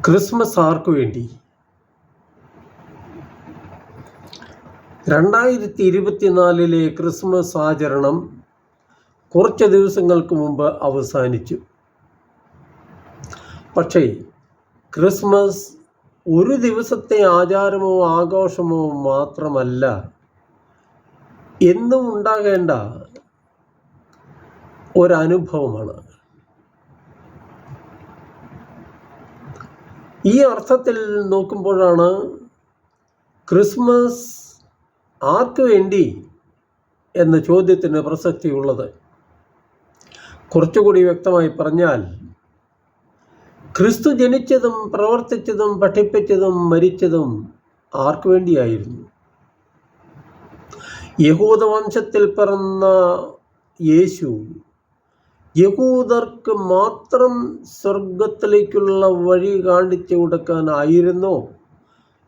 Christmas ആർക്കു വേണ്ടി? 2024 Christmas ആചരണം കുറച്ച് ദിവസങ്ങൾക്ക് മുമ്പ് അവസാനിച്ചു. പക്ഷേ ക്രിസ്മസ് ഒരു ദിവസത്തെ ആചാരമോ ആഘോഷമോ മാത്രമല്ല, എന്നും ഉണ്ടാകേണ്ട ഒരനുഭവമാണ്. ഈ അർത്ഥത്തിൽ നോക്കുമ്പോഴാണ് ക്രിസ്മസ് ആർക്ക് വേണ്ടി എന്ന ചോദ്യത്തിന് പ്രസക്തിയുള്ളത്. കുറച്ചുകൂടി വ്യക്തമായി പറഞ്ഞാൽ, ക്രിസ്തു ജനിച്ചതും പ്രവർത്തിച്ചതും പഠിപ്പിച്ചതും മരിച്ചതും ആർക്കു വേണ്ടിയായിരുന്നു? യഹൂദ വംശത്തിൽ പിറന്ന യേശു യഹൂദർക്ക് മാത്രം സ്വർഗത്തിലേക്കുള്ള വഴി കാണിച്ചു കൊടുക്കാനായിരുന്നോ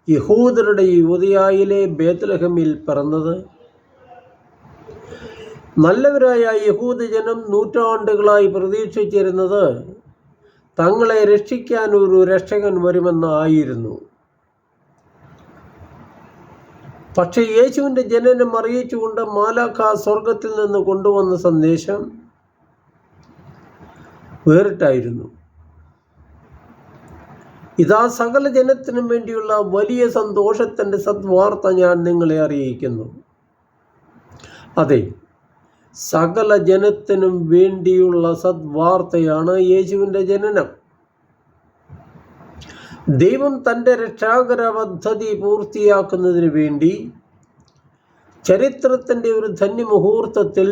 യഹൂദരുടെ യൂദയായിലെ ബേത്ലഹേമിൽ പിറന്നത്? നല്ലവരായ യഹൂദജനം നൂറ്റാണ്ടുകളായി പ്രതീക്ഷിച്ചിരുന്നത് തങ്ങളെ രക്ഷിക്കാൻ ഒരു രക്ഷകൻ വരുമെന്നായിരുന്നു. പക്ഷേ യേശുവിൻ്റെ ജനനം അറിയിച്ചുകൊണ്ട് മാലാഖ സ്വർഗത്തിൽ നിന്ന് കൊണ്ടുവന്ന സന്ദേശം വേറിട്ടായിരുന്നു. ഇതാ സകല ജനത്തിനും വേണ്ടിയുള്ള വലിയ സന്തോഷത്തിൻ്റെ സദ്വാർത്ത ഞാൻ നിങ്ങളെ അറിയിക്കുന്നു. അതെ, സകല ജനത്തിനും വേണ്ടിയുള്ള സദ്വാർത്തയാണ് യേശുവിൻ്റെ ജനനം. ദൈവം തൻ്റെ രക്ഷാകര പദ്ധതി പൂർത്തിയാക്കുന്നതിന് വേണ്ടി ചരിത്രത്തിൻ്റെ ഒരു ധന്യമുഹൂർത്തത്തിൽ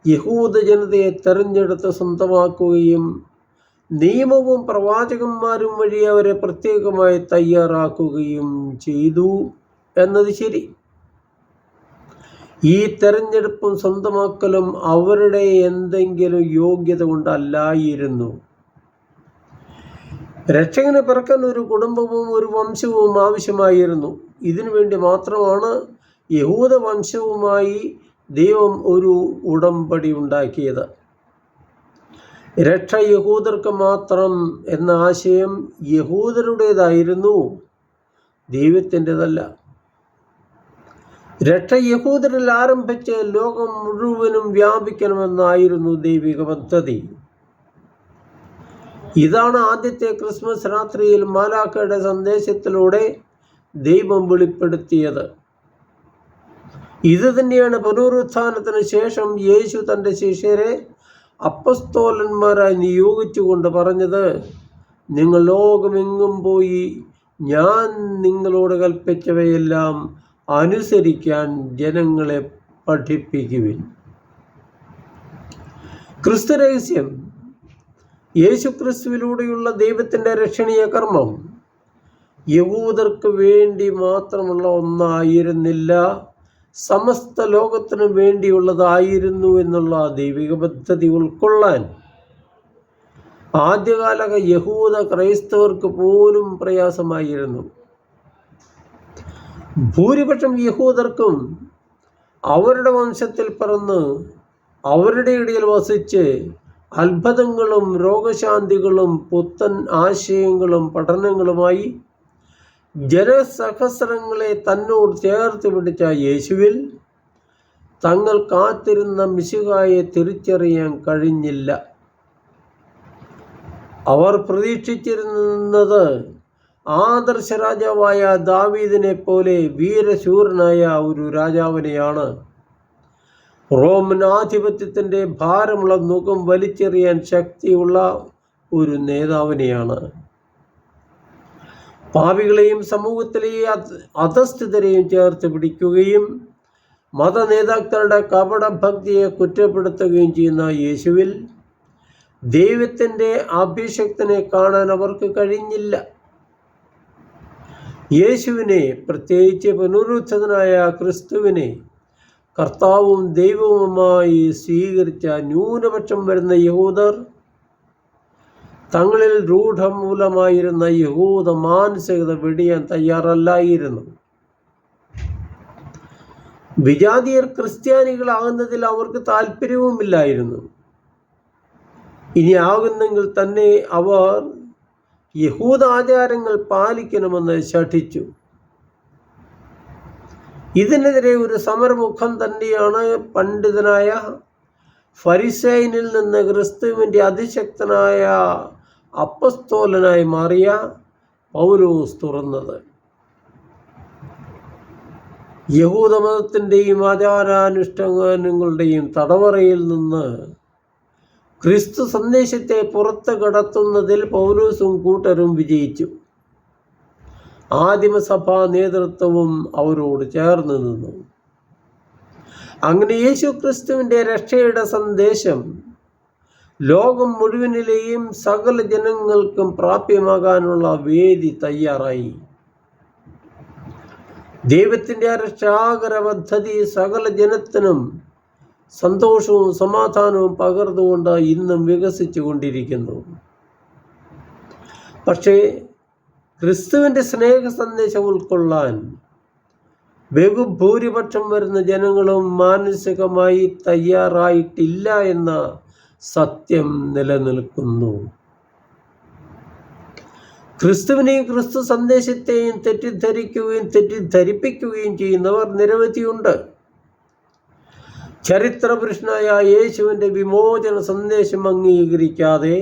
യഹൂദ ജനതയെ തെരഞ്ഞെടുത്ത് സ്വന്തമാക്കുകയും നിയമവും പ്രവാചകന്മാരും വഴി അവരെ പ്രത്യേകമായി തയ്യാറാക്കുകയും ചെയ്തു എന്നത് ശരി. ഈ തെരഞ്ഞെടുപ്പും സ്വന്തമാക്കലും അവരുടെ എന്തെങ്കിലും യോഗ്യത കൊണ്ടല്ലായിരുന്നു. രക്ഷകന് പിറക്കാൻ ഒരു കുടുംബവും ഒരു വംശവും ആവശ്യമായിരുന്നു. ഇതിനു വേണ്ടി മാത്രമാണ് യഹൂദ വംശവുമായി ദൈവം ഒരു ഉടമ്പടി ഉണ്ടാക്കിയത്. രക്ഷ യഹൂദർക്ക് മാത്രം എന്ന ആശയം യഹൂദരുടേതായിരുന്നു, ദൈവത്തിൻ്റെതല്ല. രക്ഷ യഹൂദരിൽ ആരംഭിച്ച് ലോകം മുഴുവനും വ്യാപിക്കണമെന്നായിരുന്നു ദൈവിക പദ്ധതി. ഇതാണ് ആദ്യത്തെ ക്രിസ്മസ് രാത്രിയിൽ മാലാഖയുടെ സന്ദേശത്തിലൂടെ ദൈവം വെളിപ്പെടുത്തിയത്. ഇത് തന്നെയാണ് പുനരുത്ഥാനത്തിന് ശേഷം യേശു തൻ്റെ ശിഷ്യരെ അപ്പസ്തോലന്മാരായി നിയോഗിച്ചുകൊണ്ട് പറഞ്ഞത്: നിങ്ങൾ ലോകമെങ്ങും പോയി ഞാൻ നിങ്ങളോട് കൽപ്പിച്ചവയെല്ലാം അനുസരിക്കാൻ ജനങ്ങളെ പഠിപ്പിക്കുവിൻ. ക്രിസ്തു രഹസ്യം, യേശു ക്രിസ്തുവിലൂടെയുള്ള ദൈവത്തിൻ്റെ രക്ഷണീയ കർമ്മം യഹൂദർക്ക് വേണ്ടി മാത്രമുള്ള ഒന്നായിരുന്നില്ല, സമസ്ത ലോകത്തിനു വേണ്ടിയുള്ളതായിരുന്നു എന്നുള്ള ദൈവിക പദ്ധതി ഉൾക്കൊള്ളാൻ ആദ്യകാല യഹൂദ ക്രൈസ്തവർക്ക് പോലും പ്രയാസമായിരുന്നു. ഭൂരിപക്ഷം യഹൂദർക്കും അവരുടെ വംശത്തിൽ പിറന്ന് അവരുടെ ഇടയിൽ വസിച്ച് അത്ഭുതങ്ങളും രോഗശാന്തികളും പുത്തൻ ആശയങ്ങളും പഠനങ്ങളുമായി ജനസഹസ്രങ്ങളെ തന്നോട് ചേർത്ത് പിടിച്ച യേശുവിൽ തങ്ങൾ കാത്തിരുന്ന മിശിഹായെ തിരിച്ചറിയാൻ കഴിഞ്ഞില്ല. അവർ പ്രതീക്ഷിച്ചിരുന്നത് ആദർശ രാജാവായ ദാവീദിനെ പോലെ വീരശൂരനായ ഒരു രാജാവിനെയാണ്. റോമൻ ആധിപത്യത്തിൻ്റെ ഭാരമുള്ള മുഖം വലിച്ചെറിയാൻ ശക്തിയുള്ള ഒരു നേതാവിനെയാണ്. പാപികളെയും സമൂഹത്തിലെ അധസ്ഥിതരെയും ചേർത്ത് പിടിക്കുകയും മത നേതാക്കളുടെ കപടഭക്തിയെ കുറ്റപ്പെടുത്തുകയും ചെയ്യുന്ന യേശുവിൽ ദൈവത്തിൻ്റെ അഭിഷക്തനെ കാണാൻ അവർക്ക് കഴിഞ്ഞില്ല. യേശുവിനെ, പ്രത്യേകിച്ച് പുനരുത്ഥിതനായ ക്രിസ്തുവിനെ കർത്താവും ദൈവവുമായി സ്വീകരിച്ച ന്യൂനപക്ഷം വരുന്ന യഹൂദർ തങ്ങളിൽ രൂഢമൂലമായിരുന്ന യഹൂദ മാനസികത വെടിയാൻ തയ്യാറല്ലായിരുന്നു. വിജാതിയർ ക്രിസ്ത്യാനികളാകുന്നതിൽ അവർക്ക് താല്പര്യവുമില്ലായിരുന്നു. ഇനി ആകുന്നെങ്കിൽ തന്നെ അവർ യഹൂദ ആചാരങ്ങൾ പാലിക്കണമെന്ന് ശഠിച്ചു. ഇതിനെതിരെ ഒരു സമരമുഖം തന്നെയാണ് പണ്ഡിതനായ ഫരിസേയനിൽ നിന്ന് ക്രിസ്തുവിൻ്റെ അതിശക്തനായ അപ്പസ്തോലനായി മാറിയ പൗലോസ് തുറന്നത്. യഹൂദമതത്തിൻ്റെയും ആചാരാനുഷ്ഠാനങ്ങളുടെയും തടവറയിൽ നിന്ന് ക്രിസ്തു സന്ദേശത്തെ പുറത്ത് കടത്തുന്നതിൽ പൗലോസും കൂട്ടരും വിജയിച്ചു. ആദിമസഭാ നേതൃത്വവും അവരോട് ചേർന്ന് നിന്നു. അങ്ങനെ യേശു ക്രിസ്തുവിൻ്റെ രക്ഷയുടെ സന്ദേശം ലോകം മുഴുവനിലെയും സകല ജനങ്ങൾക്കും പ്രാപ്യമാകാനുള്ള വേദി തയ്യാറായി. ദൈവത്തിൻ്റെ രക്ഷാകര പദ്ധതി സകല ജനത്തിനും സന്തോഷവും സമാധാനവും പകർന്നുകൊണ്ട് ഇന്നും വികസിച്ചു കൊണ്ടിരിക്കുന്നു. പക്ഷേ ക്രിസ്തുവിൻ്റെ സ്നേഹ സന്ദേശം ഉൾക്കൊള്ളാൻ ബഹുഭൂരിപക്ഷം വരുന്ന ജനങ്ങളും മാനസികമായി തയ്യാറായിട്ടില്ല എന്ന സത്യം നിലനിൽക്കുന്നു. ക്രിസ്തുവിനെയും ക്രിസ്തു സന്ദേശത്തെയും തെറ്റിദ്ധരിപ്പിക്കുകയും ചെയ്യുന്നവർ നിരവധിയുണ്ട്. ചരിത്രപുരുഷനായ യേശുവിൻ്റെ വിമോചന സന്ദേശം അംഗീകരിക്കാതെ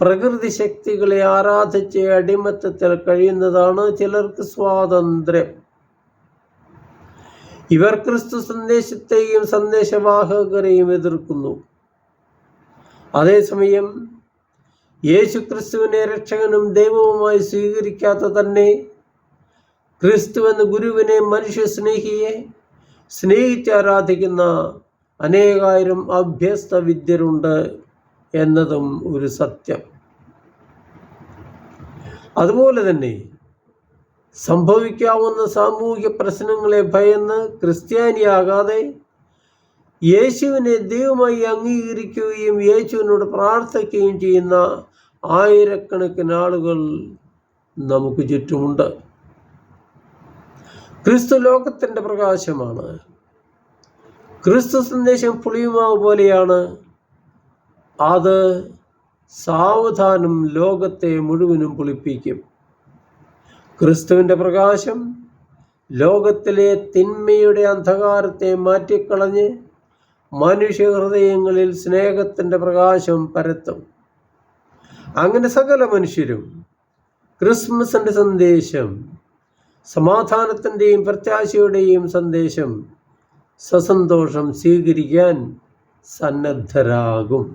പ്രകൃതി ശക്തികളെ ആരാധിച്ച് അടിമത്തത്തിൽ കഴിയുന്നതാണ് ചിലർക്ക് സ്വാതന്ത്ര്യം. ഇവർ ക്രിസ്തു സന്ദേശത്തെയും സന്ദേശവാഹകരെയും എതിർക്കുന്നു. അതേസമയം യേശു ക്രിസ്തുവിനെ രക്ഷകനും ദൈവവുമായി സ്വീകരിക്കാത്ത തന്നെ ക്രിസ്തു എന്ന ഗുരുവിനെ, മനുഷ്യ സ്നേഹിയെ സ്നേഹിച്ച് ആരാധിക്കുന്ന അനേകായിരം അഭ്യസ്ത വിദ്യരുണ്ട് എന്നതും ഒരു സത്യം. അതുപോലെ തന്നെ സംഭവിക്കാവുന്ന സാമൂഹിക പ്രശ്നങ്ങളെ ഭയന്ന് ക്രിസ്ത്യാനിയാകാതെ യേശുവിനെ ദൈവമായി അംഗീകരിക്കുകയും യേശുവിനോട് പ്രാർത്ഥിക്കുകയും ചെയ്യുന്ന ആയിരക്കണക്കിന് ആളുകൾ നമുക്ക് ചുറ്റുമുണ്ട്. ക്രിസ്തു ലോകത്തിൻ്റെ പ്രകാശമാണ്. ക്രിസ്തു സന്ദേശം പുളിയുമാവ് പോലെയാണ്. അത് സാവധാനം ലോകത്തെ മുഴുവനും പുളിപ്പിക്കും. ക്രിസ്തുവിൻ്റെ പ്രകാശം ലോകത്തിലെ തിന്മയുടെ അന്ധകാരത്തെ മാറ്റിക്കളഞ്ഞ് മനുഷ്യ ഹൃദയങ്ങളിൽ സ്നേഹത്തിൻ്റെ പ്രകാശം പരത്തും. അങ്ങനെ സകല മനുഷ്യരും ക്രിസ്മസിൻ്റെ സന്ദേശം, സമാധാനത്തിൻ്റെയും പ്രത്യാശയുടെയും സന്ദേശം സസന്തോഷം സ്വീകരിക്കാൻ സന്നദ്ധരാകും.